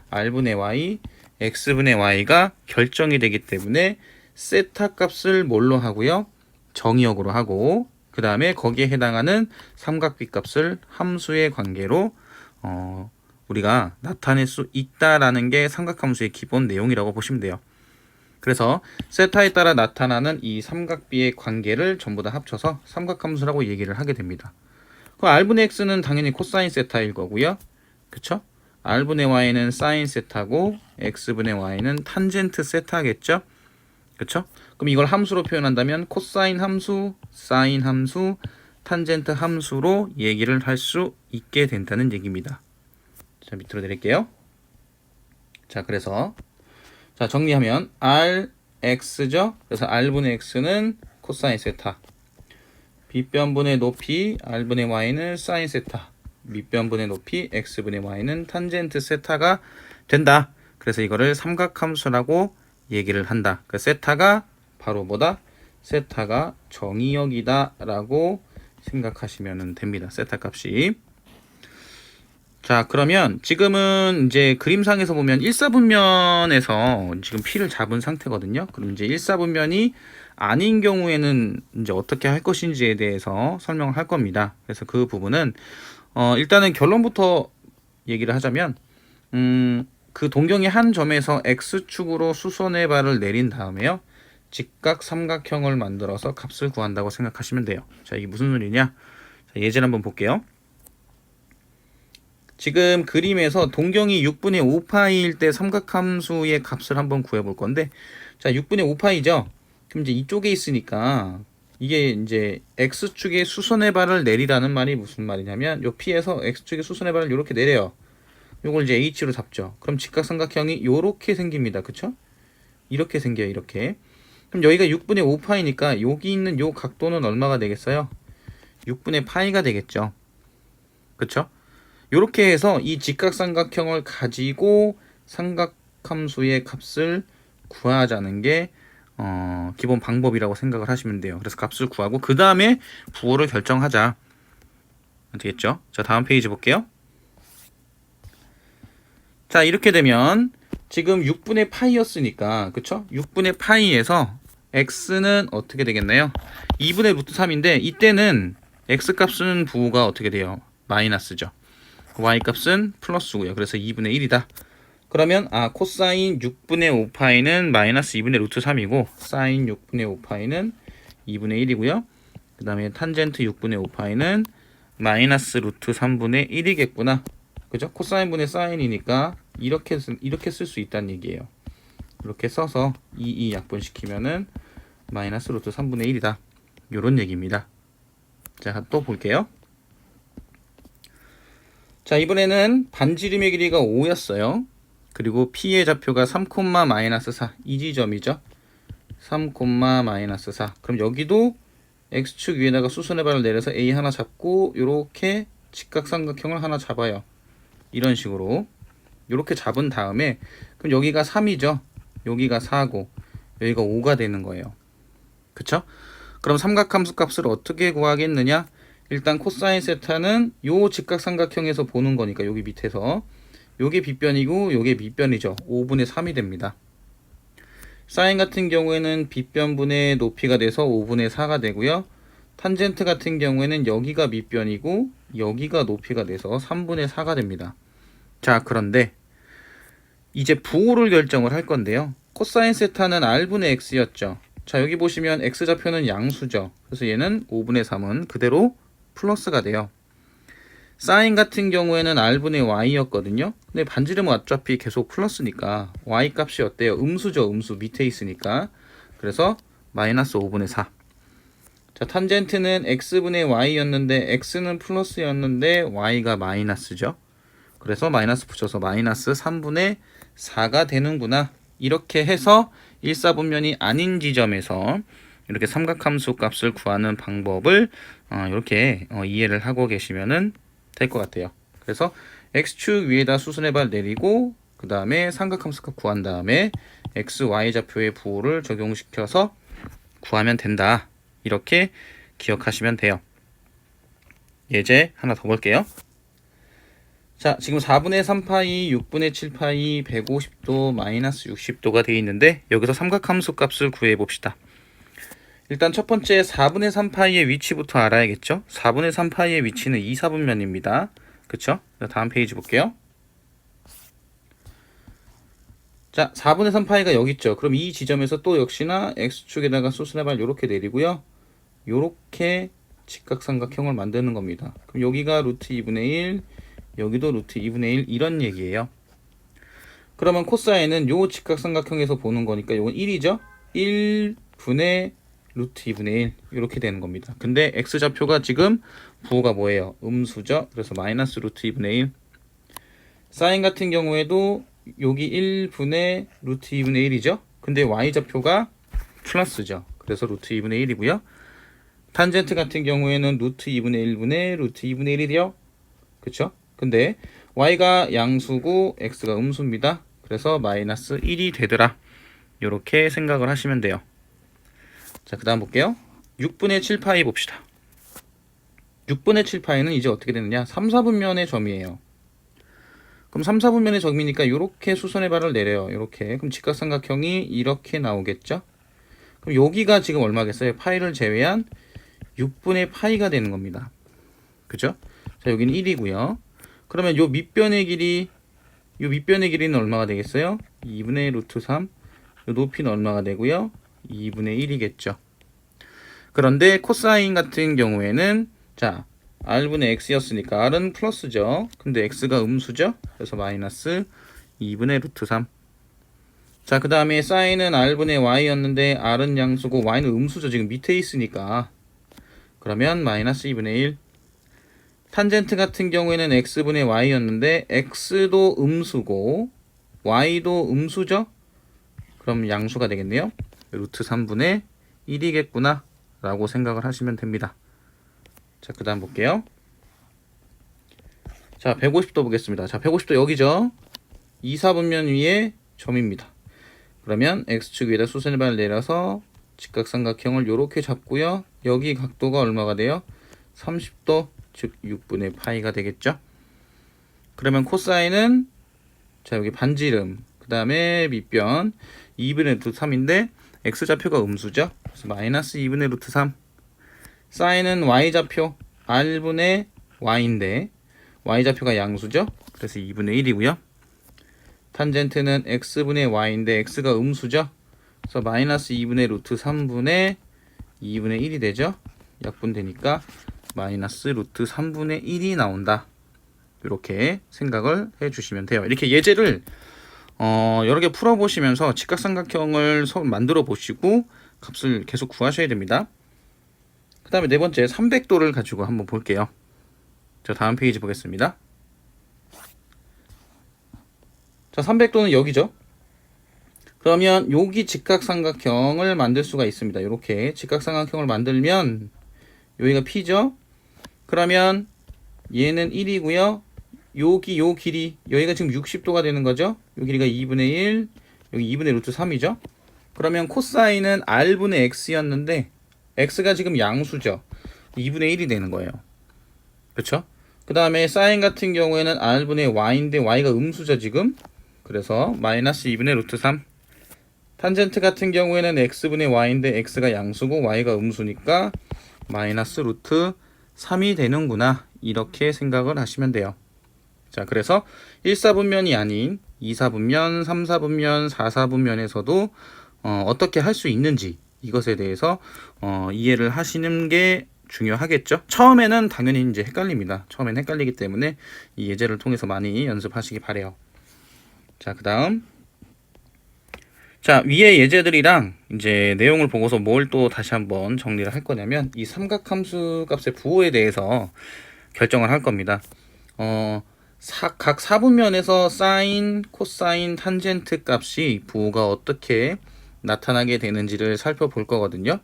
r분의 y, x분의 y가 결정이 되기 때문에 세타 값을 뭘로 하고요? 정의역으로 하고 그 다음에 거기에 해당하는 삼각비 값을 함수의 관계로 우리가 나타낼 수 있다라는 게 삼각함수의 기본 내용이라고 보시면 돼요. 그래서 세타에 따라 나타나는 이 삼각비의 관계를 전부 다 합쳐서 삼각함수라고 얘기를 하게 됩니다. 그 r분의 x는 당연히 코사인 세타일 거고요. 그쵸? r분의 y는 사인 세타고 x분의 y는 탄젠트 세타겠죠? 그쵸? 그럼 이걸 함수로 표현한다면 코사인 함수, 사인 함수, 탄젠트 함수로 얘기를 할 수 있게 된다는 얘기입니다. 자, 밑으로 내릴게요. 자, 그래서 자, 정리하면 rx죠? 그래서 r분의 x는 코사인 세타, 빗변분의 높이 r분의 y는 사인 세타, 밑변분의 높이 x분의 y는 탄젠트 세타가 된다. 그래서 이거를 삼각함수라고 얘기를 한다. 그 세타가 바로 뭐다? 세타가 정의역이다 라고 생각하시면 됩니다. 세타 값이. 자, 그러면 지금은 이제 그림상에서 보면 1사분면에서 지금 P를 잡은 상태거든요. 그럼 이제 1사분면이 아닌 경우에는 이제 어떻게 할 것인지에 대해서 설명을 할 겁니다. 그래서 그 부분은 일단은 결론부터 얘기를 하자면 그 동경의 한 점에서 X축으로 수선의 발을 내린 다음에요. 직각 삼각형을 만들어서 값을 구한다고 생각하시면 돼요. 자, 이게 무슨 소리냐? 자, 예제를 한번 볼게요. 지금 그림에서 동경이 6분의 5파이일 때 삼각함수의 값을 한번 구해볼 건데, 자, 6분의 5파이죠? 그럼 이제 이쪽에 있으니까 이게 이제 X축의 수선의 발을 내리라는 말이 무슨 말이냐면 요 P에서 X축의 수선의 발을 이렇게 내려요. 요걸 이제 H로 잡죠. 그럼 직각삼각형이 요렇게 생깁니다. 그쵸? 이렇게 생겨요. 이렇게. 그럼 여기가 6분의 5파이니까 여기 있는 요 각도는 얼마가 되겠어요? 6분의 파이가 되겠죠. 그쵸? 요렇게 해서 이 직각삼각형을 가지고 삼각함수의 값을 구하자는 게 기본 방법이라고 생각을 하시면 돼요. 그래서 값을 구하고 그 다음에 부호를 결정하자. 되겠죠? 자, 다음 페이지 볼게요. 자, 이렇게 되면 지금 6분의 파이였으니까 그쵸? 6분의 파이에서 x는 어떻게 되겠나요? 2분의 루트 3인데 이때는 x 값은 부호가 어떻게 돼요? 마이너스죠. y 값은 플러스고요. 그래서 2분의 1이다. 그러면 코사인 6분의 5파이는 마이너스 2분의 루트 3이고 사인 6분의 5파이는 2분의 1이고요. 그 다음에 탄젠트 6분의 5파이는 마이너스 루트 3분의 1이겠구나. 그죠? 코사인 분의 사인이니까 이렇게 쓸 수 있다는 얘기예요. 이렇게 써서 2 약분시키면은 마이너스 루트 3분의 1이다. 요런 얘기입니다. 자, 또 볼게요. 자, 이번에는 반지름의 길이가 5였어요. 그리고 P의 좌표가 3, 마이너스 4. 이 지점이죠. 3, 마이너스 4. 그럼 여기도 X축 위에다가 수선의 발을 내려서 A 하나 잡고 요렇게 직각삼각형을 하나 잡아요. 이런 식으로 이렇게 잡은 다음에 그럼 여기가 3이죠. 여기가 4고 여기가 5가 되는 거예요. 그쵸? 그럼 삼각함수 값을 어떻게 구하겠느냐? 일단 코사인 세타는 요 직각삼각형에서 보는 거니까 여기 밑에서 요게 빗변이고 요게 밑변이죠. 5분의 3이 됩니다. 사인 같은 경우에는 빗변분의 높이가 돼서 5분의 4가 되고요. 탄젠트 같은 경우에는 여기가 밑변이고 여기가 높이가 돼서 3분의 4가 됩니다. 자, 그런데 이제 부호를 결정을 할 건데요. 코사인 세타는 r분의 x였죠. 자, 여기 보시면 x좌표는 양수죠. 그래서 얘는 5분의 3은 그대로 플러스가 돼요. 사인 같은 경우에는 r분의 y였거든요. 근데 반지름은 어차피 계속 플러스니까 y 값이 어때요? 음수죠. 음수 밑에 있으니까. 그래서 마이너스 5분의 4. 자, 탄젠트는 x분의 y였는데 x는 플러스였는데 y가 마이너스죠. 그래서 마이너스 붙여서 마이너스 3분의 4가 되는구나. 이렇게 해서 1사분면이 아닌 지점에서 이렇게 삼각함수 값을 구하는 방법을 이렇게 이해를 하고 계시면 될 것 같아요. 그래서 x축 위에다 수선의 발 내리고 그 다음에 삼각함수 값 구한 다음에 x, y 좌표의 부호를 적용시켜서 구하면 된다. 이렇게 기억하시면 돼요. 예제 하나 더 볼게요. 자, 지금 4분의 3파이, 6분의 7파이, 150도, 마이너스 60도가 되어 있는데 여기서 삼각함수 값을 구해 봅시다. 일단 첫 번째 4분의 3파이의 위치부터 알아야겠죠? 4분의 3파이의 위치는 2사분면입니다. 그쵸? 다음 페이지 볼게요. 자, 4분의 3파이가 여기 있죠. 그럼 이 지점에서 또 역시나 X축에다가 수선의 발 요렇게 내리고요. 요렇게 직각삼각형을 만드는 겁니다. 그럼 여기가 루트 2분의 1, 여기도 루트 2분의 1 이런 얘기예요. 그러면 코사인은 요 직각삼각형에서 보는 거니까 요건 1이죠. 1분의 루트 2분의 1 이렇게 되는 겁니다. 근데 x좌표가 지금 부호가 뭐예요? 음수죠. 그래서 마이너스 루트 2분의 1. 사인 같은 경우에도 여기 1분의 루트 2분의 1이죠. 근데 y좌표가 플러스죠. 그래서 루트 2분의 1이고요. 탄젠트 같은 경우에는 루트 2분의 1분의 루트 2분의 1이요. 그쵸? 근데 y가 양수고 x가 음수입니다. 그래서 마이너스 1이 되더라. 이렇게 생각을 하시면 돼요. 자, 그 다음 볼게요. 6분의 7파이 봅시다. 6분의 7파이는 이제 어떻게 되느냐? 3, 4분면의 점이에요. 그럼 3, 4분면의 점이니까 이렇게 수선의 발을 내려요. 이렇게. 그럼 직각삼각형이 이렇게 나오겠죠? 그럼 여기가 지금 얼마겠어요? 파이를 제외한 6분의 파이가 되는 겁니다. 그죠? 자, 여기는 1이고요. 그러면 요 밑변의 길이는 얼마가 되겠어요? 2분의 루트 3. 요 높이는 얼마가 되고요? 2분의 1이겠죠. 그런데 코사인 같은 경우에는 자, r분의 x였으니까 r은 플러스죠. 근데 x가 음수죠. 그래서 마이너스 2분의 루트 3. 자, 그 다음에 사인은 r분의 y였는데 r은 양수고 y는 음수죠. 지금 밑에 있으니까. 그러면 마이너스 2분의 1. 탄젠트 같은 경우에는 x분의 y였는데 x도 음수고 y도 음수죠. 그럼 양수가 되겠네요. 루트 3분의 1이겠구나 라고 생각을 하시면 됩니다. 자, 그 다음 볼게요. 자, 150도 보겠습니다. 자, 150도 여기죠. 2, 4분면 위에 점입니다. 그러면 x축 위에다 수선의 발을 내려서 직각삼각형을 이렇게 잡고요. 여기 각도가 얼마가 돼요? 30도, 즉 6분의 파이가 되겠죠. 그러면 코사인은 자, 여기 반지름, 그 다음에 밑변 2분의 루트 3인데 x좌표가 음수죠. 그래서 마이너스 2분의 루트 3. 사인은 y좌표 r분의 y인데 y좌표가 양수죠. 그래서 2분의 1이고요. 탄젠트는 x분의 y인데 x가 음수죠. 그래서 마이너스 2분의 루트 3분의 2분의 1이 되죠. 약분되니까 마이너스 루트 3분의 1이 나온다. 이렇게 생각을 해주시면 돼요. 이렇게 예제를 여러 개 풀어보시면서 직각삼각형을 만들어 보시고 값을 계속 구하셔야 됩니다. 그 다음에 네 번째 300도를 가지고 한번 볼게요. 자, 다음 페이지 보겠습니다. 자, 300도는 여기죠. 그러면 여기 직각삼각형을 만들 수가 있습니다. 이렇게 직각삼각형을 만들면 여기가 P죠. 그러면 얘는 1이고요. 여기 요 길이 여기가 지금 60도가 되는 거죠. 요 길이가 2분의 1, 여기 2분의 루트 3이죠. 그러면 코사인은 r분의 x였는데 x가 지금 양수죠. 2분의 1이 되는 거예요. 그렇죠? 그 다음에 사인 같은 경우에는 r분의 y인데 y가 음수죠 지금. 그래서 마이너스 2분의 루트 3. 탄젠트 같은 경우에는 x분의 y인데 x가 양수고 y가 음수니까 마이너스 루트 3이 되는구나. 이렇게 생각을 하시면 돼요. 자, 그래서 1, 4분면이 아닌 2, 4분면, 3, 4분면, 4, 4분면에서도 어떻게 할 수 있는지 이것에 대해서 이해를 하시는 게 중요하겠죠. 처음에는 당연히 이제 헷갈립니다. 처음엔 헷갈리기 때문에 이 예제를 통해서 많이 연습하시기 바래요. 자, 그 다음 자, 위에 예제들이랑 이제 내용을 보고서 뭘 또 다시 한번 정리를 할 거냐면 이 삼각함수 값의 부호에 대해서 결정을 할 겁니다. 각 4분면에서 사인, 코사인, 탄젠트 값이 부호가 어떻게 나타나게 되는지를 살펴볼 거거든요.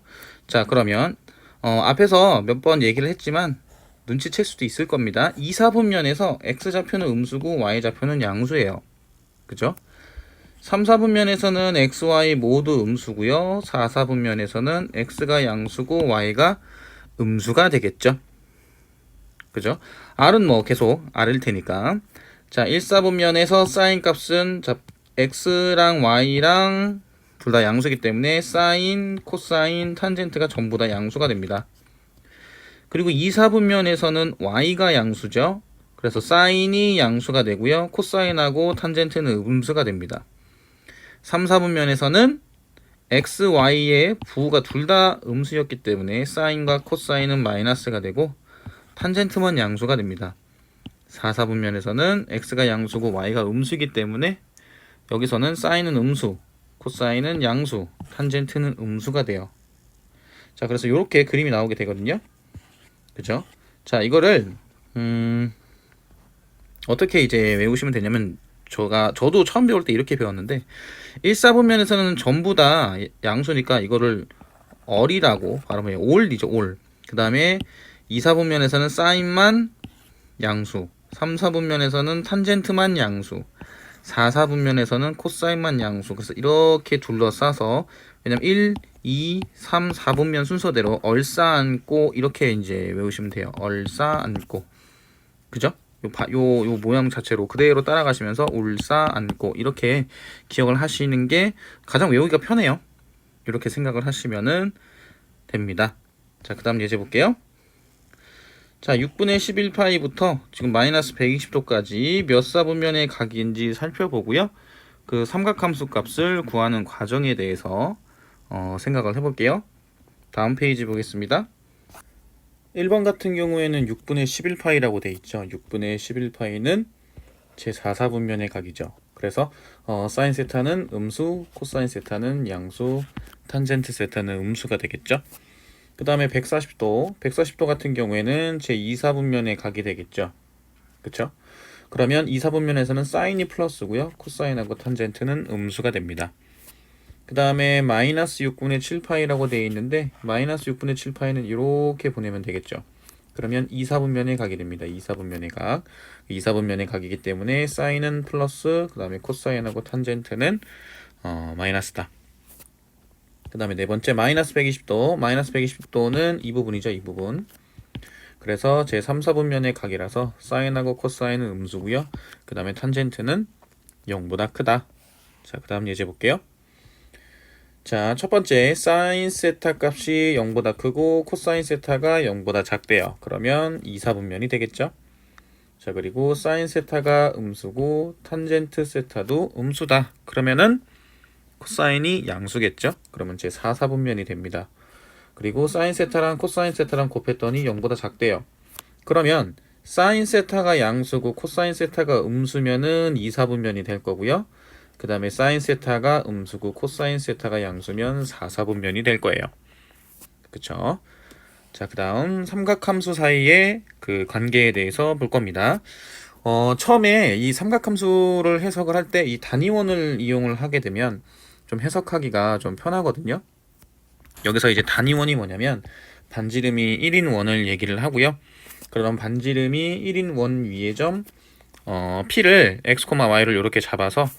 자, 그러면 앞에서 몇 번 얘기를 했지만 눈치챌 수도 있을 겁니다. 2, 4분면에서 x좌표는 음수고 y좌표는 양수예요. 그죠? 3, 4분면에서는 x, y 모두 음수고요. 4, 4분면에서는 x가 양수고 y가 음수가 되겠죠. 그죠? r은 뭐 계속 r일 테니까. 자, 1, 4분면에서 사인 값은 자, x랑 y랑 둘 다 양수이기 때문에 사인, 코사인, 탄젠트가 전부 다 양수가 됩니다. 그리고 2, 4분면에서는 y가 양수죠. 그래서 사인이 양수가 되고요. 코사인하고 탄젠트는 음수가 됩니다. 3, 4분면에서는 x, y의 부호가 둘 다 음수였기 때문에 사인과 코사인은 마이너스가 되고 탄젠트만 양수가 됩니다. 4, 4분면에서는 x가 양수고 y가 음수이기 때문에 여기서는 사인은 음수, 코사인은 양수, 탄젠트는 음수가 돼요. 자, 그래서 이렇게 그림이 나오게 되거든요. 그죠? 자, 이거를 어떻게 이제 외우시면 되냐면 저도 처음 배울 때 이렇게 배웠는데 1, 4분면에서는 전부 다 양수니까 이거를 얼이라고 발음해요. 올이죠, 올. 그 다음에 2, 4분면에서는 사인만 양수, 3, 4분면에서는 탄젠트만 양수, 4, 4분면에서는 코사인만 양수. 그래서 이렇게 둘러싸서 왜냐면 1, 2, 3, 4분면 순서대로 얼싸안고 이렇게 이제 외우시면 돼요. 얼싸안고. 그죠? 요 모양 자체로 그대로 따라가시면서 울사 앉고 이렇게 기억을 하시는 게 가장 외우기가 편해요. 이렇게 생각을 하시면은 됩니다. 자, 그 다음 예제 볼게요. 자, 6분의 11파이부터 지금 마이너스 120도까지 몇 사분면의 각인지 살펴보고요. 그 삼각함수 값을 구하는 과정에 대해서 생각을 해볼게요. 다음 페이지 보겠습니다. 1번 같은 경우에는 6분의 11파이라고 돼 있죠. 6분의 11파이는 제4사분면의 각이죠. 그래서 사인 세타는 음수, 코사인 세타는 양수, 탄젠트 세타는 음수가 되겠죠. 그 다음에 140도 같은 경우에는 제2사분면의 각이 되겠죠. 그쵸? 그러면 2사분면에서는 사인이 플러스고요. 코사인하고 탄젠트는 음수가 됩니다. 그 다음에 마이너스 6분의 7파이라고 되어 있는데 마이너스 6분의 7파이는 이렇게 보내면 되겠죠. 그러면 2사분면의 각이 됩니다. 2사분면의 각. 2사분면의 각이기 때문에 사인은 플러스, 그 다음에 코사인하고 탄젠트는 마이너스다. 그 다음에 네 번째 마이너스 120도. 마이너스 120도는 이 부분이죠. 이 부분. 그래서 제 3, 4분면의 각이라서 사인하고 코사인은 음수고요. 그 다음에 탄젠트는 0보다 크다. 자, 그 다음 예제 볼게요. 자, 첫 번째 사인 세타 값이 0보다 크고 코사인 세타가 0보다 작대요. 그러면 2, 4분면이 되겠죠. 자, 그리고 사인 세타가 음수고 탄젠트 세타도 음수다. 그러면은 코사인이 양수겠죠. 그러면 제 4, 4분면이 됩니다. 그리고 사인 세타랑 코사인 세타랑 곱했더니 0보다 작대요. 그러면 사인 세타가 양수고 코사인 세타가 음수면은 2, 4분면이 될 거고요. 그 다음에 사인 세타가 음수고 코사인 세타가 양수면 4, 4분면이 될 거예요. 그쵸? 자, 그 다음 삼각함수 사이의 그 관계에 대해서 볼 겁니다. 처음에 이 삼각함수를 해석을 할 때 이 단위원을 이용을 하게 되면 좀 해석하기가 좀 편하거든요. 여기서 이제 단위원이 뭐냐면 반지름이 1인 원을 얘기를 하고요. 그럼 반지름이 1인 원 위의 점 P를 x, y를 이렇게 잡아서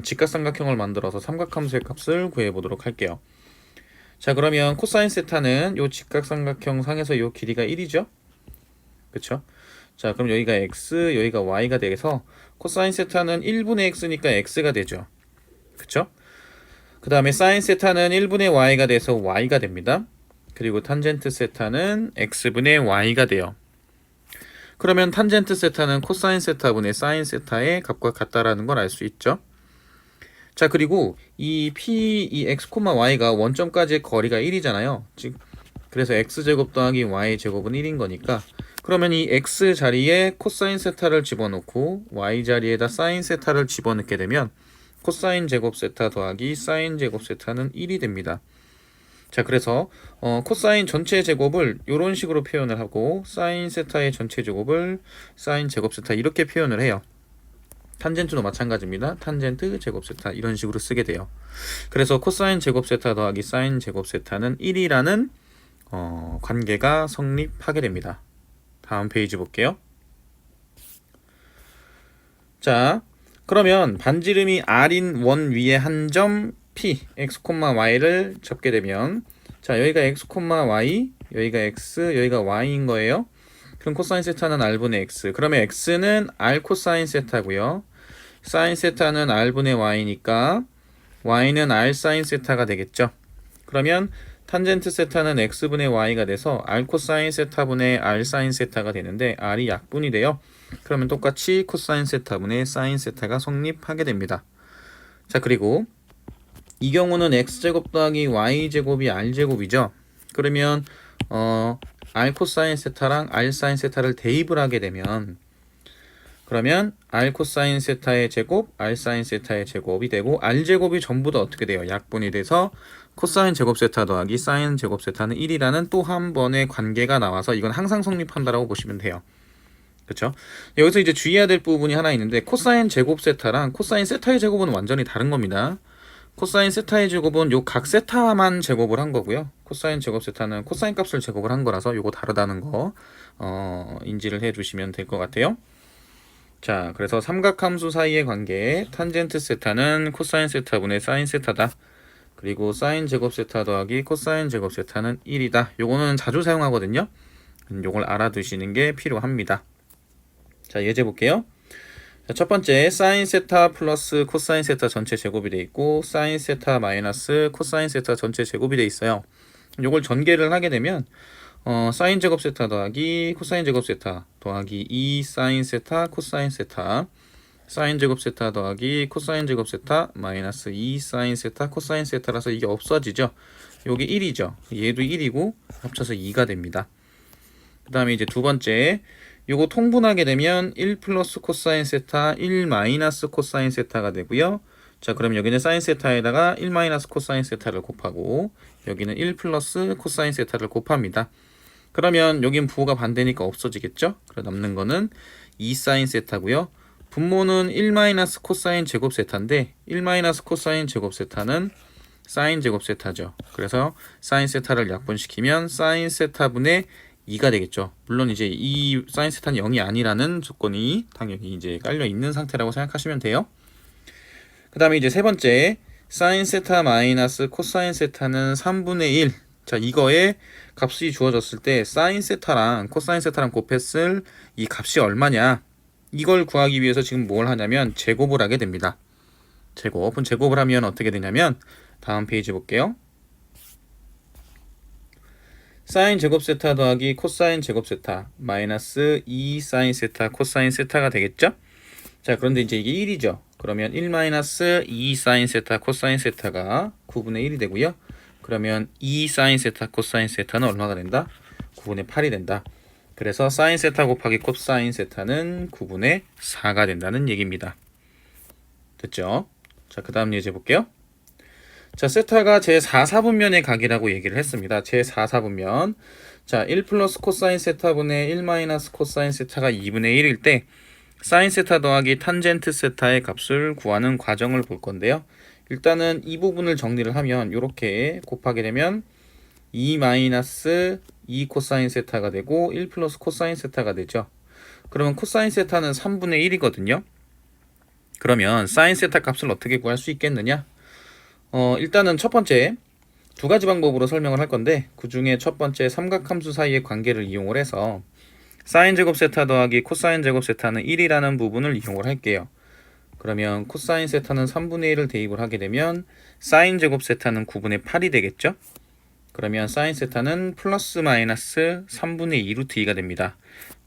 직각삼각형을 만들어서 삼각함수의 값을 구해보도록 할게요. 자, 그러면 코사인 세타는 요 직각삼각형 상에서 요 길이가 1이죠. 그쵸? 자, 그럼 여기가 x, 여기가 y가 돼서 코사인 세타는 1분의 x니까 x가 되죠. 그쵸? 그 다음에 사인 세타는 1분의 y가 돼서 y가 됩니다. 그리고 탄젠트 세타는 x분의 y가 돼요. 그러면 탄젠트 세타는 코사인 세타분의 사인 세타의 값과 같다라는 걸 알 수 있죠. 자, 그리고 이 x, y가 원점까지의 거리가 1이잖아요. 즉 그래서 x제곱 더하기 y제곱은 1인 거니까 그러면 이 x 자리에 코사인 세타를 집어넣고 y 자리에다 사인 세타를 집어넣게 되면 코사인 제곱 세타 더하기 사인 제곱 세타는 1이 됩니다. 자, 그래서 코사인 전체 제곱을 이런 식으로 표현을 하고 사인 세타의 전체 제곱을 사인 제곱 세타 이렇게 표현을 해요. 탄젠트도 마찬가지입니다. 탄젠트 제곱 세타 이런 식으로 쓰게 돼요. 그래서 코사인 제곱 세타 더하기 사인 제곱 세타는 1이라는 관계가 성립하게 됩니다. 다음 페이지 볼게요. 자, 그러면 반지름이 r인 원 위에 한 점 P, x, y를 접게 되면 자, 여기가 x, y, 여기가 x, 여기가 y인 거예요. 그럼 코사인 세타는 r분의 x. 그러면 x는 r 코사인 세타고요. 사인 세타는 r분의 y니까 y는 r 사인 세타가 되겠죠. 그러면 탄젠트 세타는 x분의 y가 돼서 r 코사인 세타분의 r 사인 세타가 되는데 r이 약분이 돼요. 그러면 똑같이 코사인 세타분의 사인 세타가 성립하게 됩니다. 자, 그리고 이 경우는 x제곱 더하기 y제곱이 r제곱이죠. 그러면 r 코사인 세타랑 r 사인 세타를 대입을 하게 되면 그러면 r 코사인 세타의 제곱, r 사인 세타의 제곱이 되고 r제곱이 전부 다 어떻게 돼요? 약분이 돼서 코사인 제곱 세타 더하기 사인 제곱 세타는 1이라는 또 한 번의 관계가 나와서 이건 항상 성립한다라고 보시면 돼요. 그렇죠? 여기서 이제 주의해야 될 부분이 하나 있는데 코사인 제곱 세타랑 코사인 세타의 제곱은 완전히 다른 겁니다. 코사인 세타의 제곱은 요 각 세타만 제곱을 한 거고요. 코사인 제곱 세타는 코사인 값을 제곱을 한 거라서 요거 다르다는 거 인지를 해 주시면 될 것 같아요. 자, 그래서 삼각함수 사이의 관계 탄젠트 세타는 코사인 세타분의 사인 세타다. 그리고 사인 제곱 세타 더하기 코사인 제곱 세타는 1이다. 요거는 자주 사용하거든요. 요걸 알아두시는 게 필요합니다. 자, 예제 볼게요. 자, 첫 번째 사인 세타 플러스 코사인 세타 전체 제곱이 돼 있고 사인 세타 마이너스 코사인 세타 전체 제곱이 돼 있어요. 요걸 전개를 하게 되면 사인 제곱 세타 더하기 코사인 제곱 세타 더하기 2 사인 세타 코사인 세타 사인 제곱 세타 더하기 코사인 제곱 세타 마이너스 2 사인 세타 코사인 세타라서 이게 없어지죠. 요게 1이죠. 얘도 1이고 합쳐서 2가 됩니다. 그 다음에 이제 두 번째 요거 통분하게 되면 1 플러스 코사인 세타 1 마이너스 코사인 세타가 되고요. 자, 그럼 여기는 사인 세타에다가 1 마이너스 코사인 세타를 곱하고 여기는 1 플러스 코사인 세타를 곱합니다. 그러면 여긴 부호가 반대니까 없어지겠죠? 그래 남는 거는 2 사인 세타고요. 분모는 1 마이너스 코사인 제곱 세타인데 1 마이너스 코사인 제곱 세타는 사인 제곱 세타죠. 그래서 사인 세타를 약분시키면 사인 세타분의 2가 되겠죠. 물론 이제 이 사인 세타는 0이 아니라는 조건이 당연히 이제 깔려 있는 상태라고 생각하시면 돼요. 그 다음에 이제 세 번째 사인 세타 마이너스 코사인 세타는 3분의 1. 자, 이거에 값이 주어졌을 때 사인 세타랑 코사인 세타랑 곱했을 이 값이 얼마냐, 이걸 구하기 위해서 지금 뭘 하냐면 제곱을 하게 됩니다. 제곱을 하면 어떻게 되냐면 다음 페이지 볼게요. 사인 제곱 세타 더하기 코사인 제곱 세타 마이너스 2 사인 세타 코사인 세타가 되겠죠? 자, 그런데 이제 이게 1이죠. 그러면 1 마이너스 2 사인 세타 코사인 세타가 9분의 1이 되고요. 그러면 2 사인 세타 코사인 세타는 얼마가 된다? 9분의 8이 된다. 그래서 사인 세타 곱하기 코사인 세타는 9분의 4가 된다는 얘기입니다. 됐죠? 자, 그 다음 예제 볼게요. 자, 세타가 제4사분면의 각이라고 얘기를 했습니다. 제4사분면. 자, 1 플러스 코사인 세타분의 1 마이너스 코사인 세타가 2분의 1일 때 사인 세타 더하기 탄젠트 세타의 값을 구하는 과정을 볼 건데요. 일단은 이 부분을 정리를 하면 이렇게 곱하게 되면 2 마이너스 2 코사인 세타가 되고 1 플러스 코사인 세타가 되죠. 그러면 코사인 세타는 3분의 1이거든요. 그러면 사인 세타 값을 어떻게 구할 수 있겠느냐? 일단은 첫 번째 두 가지 방법으로 설명을 할 건데 그 중에 첫 번째 삼각함수 사이의 관계를 이용을 해서 사인 제곱 세타 더하기 코사인 제곱 세타는 1이라는 부분을 이용을 할게요. 그러면 코사인 세타는 3분의 1을 대입을 하게 되면 사인 제곱 세타는 9분의 8이 되겠죠? 그러면 사인 세타는 플러스 마이너스 3분의 2 루트 2가 됩니다.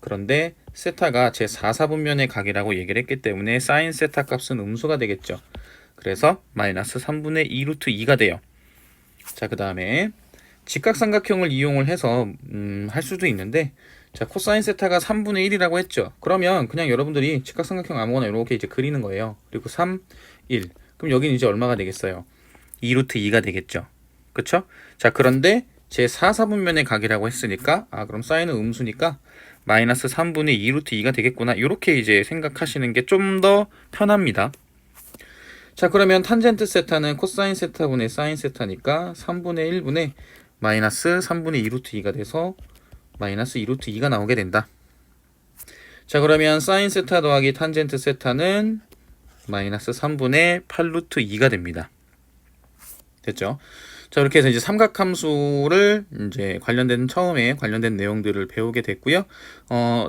그런데 세타가 제4사분면의 각이라고 얘기를 했기 때문에 사인 세타 값은 음수가 되겠죠. 그래서 마이너스 3분의 2 루트 2가 돼요. 자, 그 다음에 직각삼각형을 이용을 해서 할 수도 있는데, 자, 코사인 세타가 3분의 1이라고 했죠. 그러면 그냥 여러분들이 직각삼각형 아무거나 이렇게 이제 그리는 거예요. 그리고 3, 1. 그럼 여기는 이제 얼마가 되겠어요? 2 루트 2가 되겠죠. 그쵸? 자, 그런데 제4사분면의 각이라고 했으니까 그럼 사인은 음수니까 마이너스 3분의 2 루트 2가 되겠구나. 이렇게 이제 생각하시는 게 좀 더 편합니다. 자, 그러면 탄젠트 세타는 코사인 세타분의 사인 세타니까 3분의 1분의 마이너스 3분의 2 루트 2가 돼서 마이너스 2 루트 2가 나오게 된다. 자, 그러면 사인 세타 더하기 탄젠트 세타는 마이너스 3분의 8 루트 2가 됩니다. 됐죠? 자, 이렇게 해서 이제 삼각함수를 이제 처음에 관련된 내용들을 배우게 됐고요.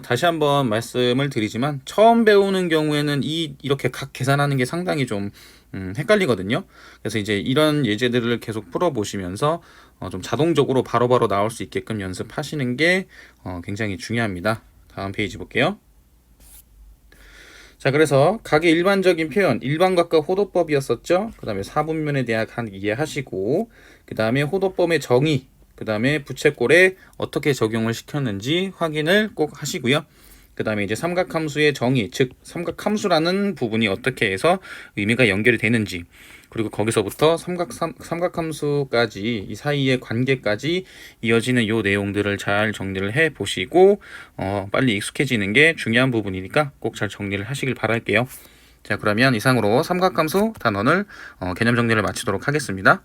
다시 한번 말씀을 드리지만 처음 배우는 경우에는 이렇게 각 계산하는 게 상당히 좀 헷갈리거든요. 그래서 이제 이런 예제들을 계속 풀어보시면서 좀 자동적으로 바로바로 나올 수 있게끔 연습하시는 게 굉장히 중요합니다. 다음 페이지 볼게요. 자, 그래서 각의 일반적인 표현, 일반각과 호도법이었었죠. 그 다음에 사분면에 대한 각 이해하시고, 그 다음에 호도법의 정의, 그 다음에 부채꼴에 어떻게 적용을 시켰는지 확인을 꼭 하시고요. 그 다음에 이제 삼각함수의 정의, 즉 삼각함수라는 부분이 어떻게 해서 의미가 연결이 되는지, 그리고 거기서부터 삼각함수까지 이 사이의 관계까지 이어지는 요 내용들을 잘 정리를 해 보시고 빨리 익숙해지는 게 중요한 부분이니까 꼭 잘 정리를 하시길 바랄게요. 자, 그러면 이상으로 삼각함수 단원을 개념 정리를 마치도록 하겠습니다.